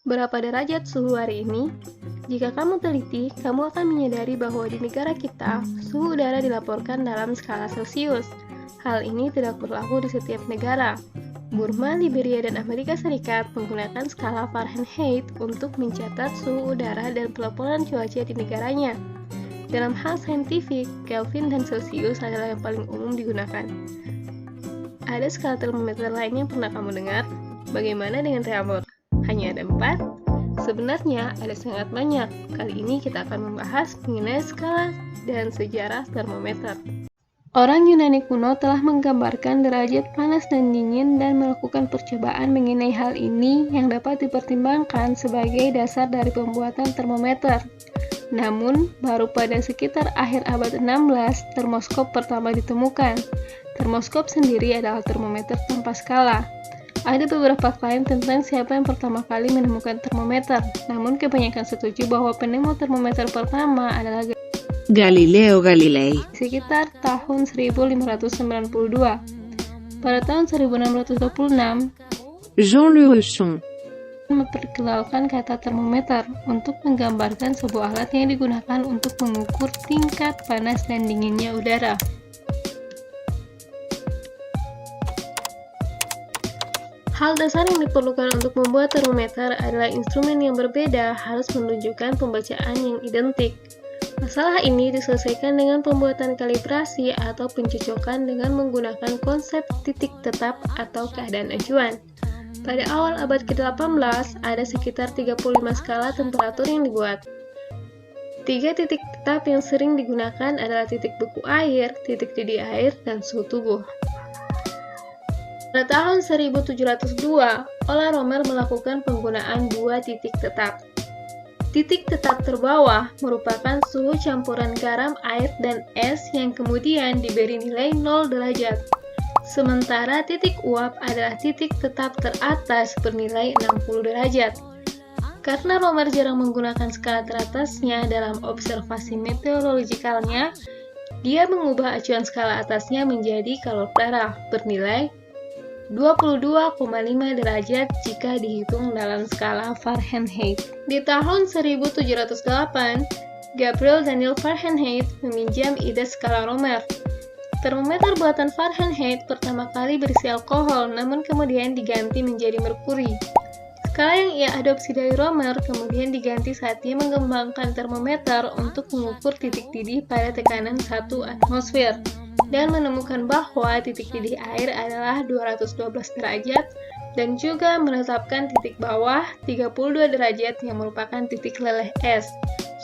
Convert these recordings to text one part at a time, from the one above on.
Berapa derajat suhu hari ini? Jika kamu teliti, kamu akan menyadari bahwa di negara kita, suhu udara dilaporkan dalam skala Celcius. Hal ini tidak berlaku di setiap negara. Burma, Liberia, dan Amerika Serikat menggunakan skala Fahrenheit untuk mencatat suhu udara dan pelaporan cuaca di negaranya. Dalam hal saintifik, Kelvin dan Celcius adalah yang paling umum digunakan. Ada skala termometer lain yang pernah kamu dengar? Bagaimana dengan Reaumur? Hanya ada 4? Sebenarnya ada sangat banyak. Kali ini kita akan membahas mengenai skala dan sejarah termometer. Orang Yunani kuno telah menggambarkan derajat panas dan dingin dan melakukan percobaan mengenai hal ini yang dapat dipertimbangkan sebagai dasar dari pembuatan termometer. Namun, baru pada sekitar akhir abad 16, termoskop pertama ditemukan. Termoskop sendiri adalah termometer tanpa skala. Ada beberapa klaim tentang siapa yang pertama kali menemukan termometer, namun kebanyakan setuju bahwa penemu termometer pertama adalah Galileo Galilei. sekitar tahun 1592. Pada tahun 1626, Jean Le Rochon. memperkenalkan kata termometer untuk menggambarkan sebuah alat yang digunakan untuk mengukur tingkat panas dan dinginnya udara. Hal dasar yang diperlukan untuk membuat termometer adalah instrumen yang berbeda harus menunjukkan pembacaan yang identik. Masalah ini diselesaikan dengan pembuatan kalibrasi atau pencocokan dengan menggunakan konsep titik tetap atau keadaan acuan. Pada awal abad ke-18, ada sekitar 35 skala temperatur yang dibuat. 3 titik tetap yang sering digunakan adalah titik beku air, titik didih air, dan suhu tubuh. Pada tahun 1702, Euler Roemer melakukan penggunaan 2 titik tetap. Titik tetap terbawah merupakan suhu campuran garam, air, dan es yang kemudian diberi nilai 0 derajat. Sementara titik uap adalah titik tetap teratas bernilai 60 derajat. Karena Roemer jarang menggunakan skala teratasnya dalam observasi meteorologikalnya, dia mengubah acuan skala atasnya menjadi kalor darah bernilai 22,5 derajat jika dihitung dalam skala Fahrenheit. Di tahun 1708, Gabriel Daniel Fahrenheit meminjam ide skala Roemer. Termometer buatan Fahrenheit pertama kali berisi alkohol, namun kemudian diganti menjadi merkuri. Skala yang ia adopsi dari Roemer kemudian diganti saat dia mengembangkan termometer untuk mengukur titik didih pada tekanan 1 atmosfer, dan menemukan bahwa titik didih air adalah 212 derajat, dan juga menetapkan titik bawah 32 derajat yang merupakan titik leleh es.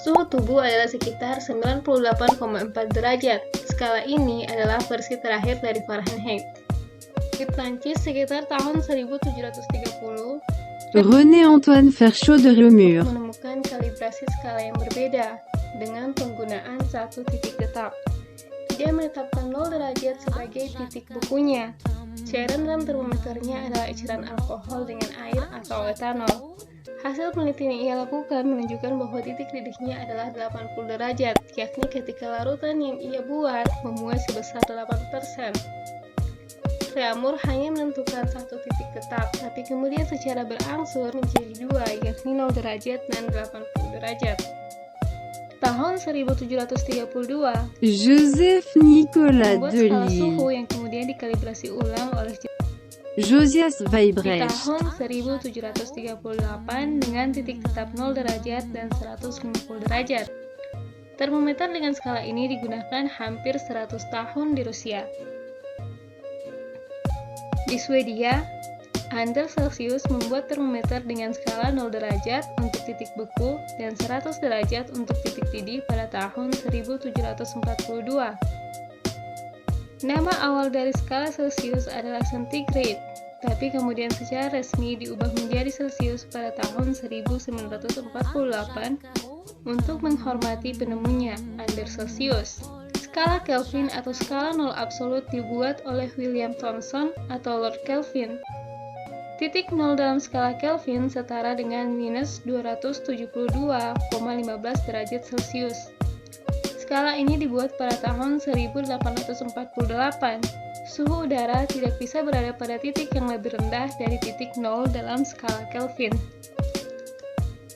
Suhu tubuh adalah sekitar 98,4 derajat. Skala ini adalah versi terakhir dari Fahrenheit. Di Prancis sekitar tahun 1730, René-Antoine Ferchaud de Reaumur. menemukan kalibrasi skala yang berbeda dengan penggunaan 1 titik tetap. Dia menetapkan 0 derajat sebagai titik bukunya. Cairan dalam termometernya adalah eceran alkohol dengan air atau etanol. Hasil penelitian yang ia lakukan menunjukkan bahwa titik didihnya adalah 80 derajat, yakni ketika larutan yang ia buat memuai sebesar 8%. Reaumur hanya menentukan 1 titik tetap, tapi kemudian secara berangsur menjadi 2, yakni 0 derajat dan 80 derajat. Tahun 1732, Joseph Nicolas membuat skala Delisle. suhu yang kemudian dikalibrasi ulang oleh Josias di Weisbrod. tahun 1738 dengan titik tetap 0 derajat dan 150 derajat. Termometer dengan skala ini digunakan hampir 100 tahun di Rusia. Di Swedia, Anders Celsius membuat termometer dengan skala 0 derajat untuk titik beku dan 100 derajat untuk titik didih pada tahun 1742. Nama awal dari skala Celsius adalah centigrade, tapi kemudian secara resmi diubah menjadi Celsius pada tahun 1948 untuk menghormati penemunya, Anders Celsius. Skala Kelvin atau skala nol absolut dibuat oleh William Thomson atau Lord Kelvin. Titik nol dalam skala Kelvin setara dengan minus 272,15 derajat Celcius. Skala ini dibuat pada tahun 1848. Suhu udara tidak bisa berada pada titik yang lebih rendah dari titik nol dalam skala Kelvin.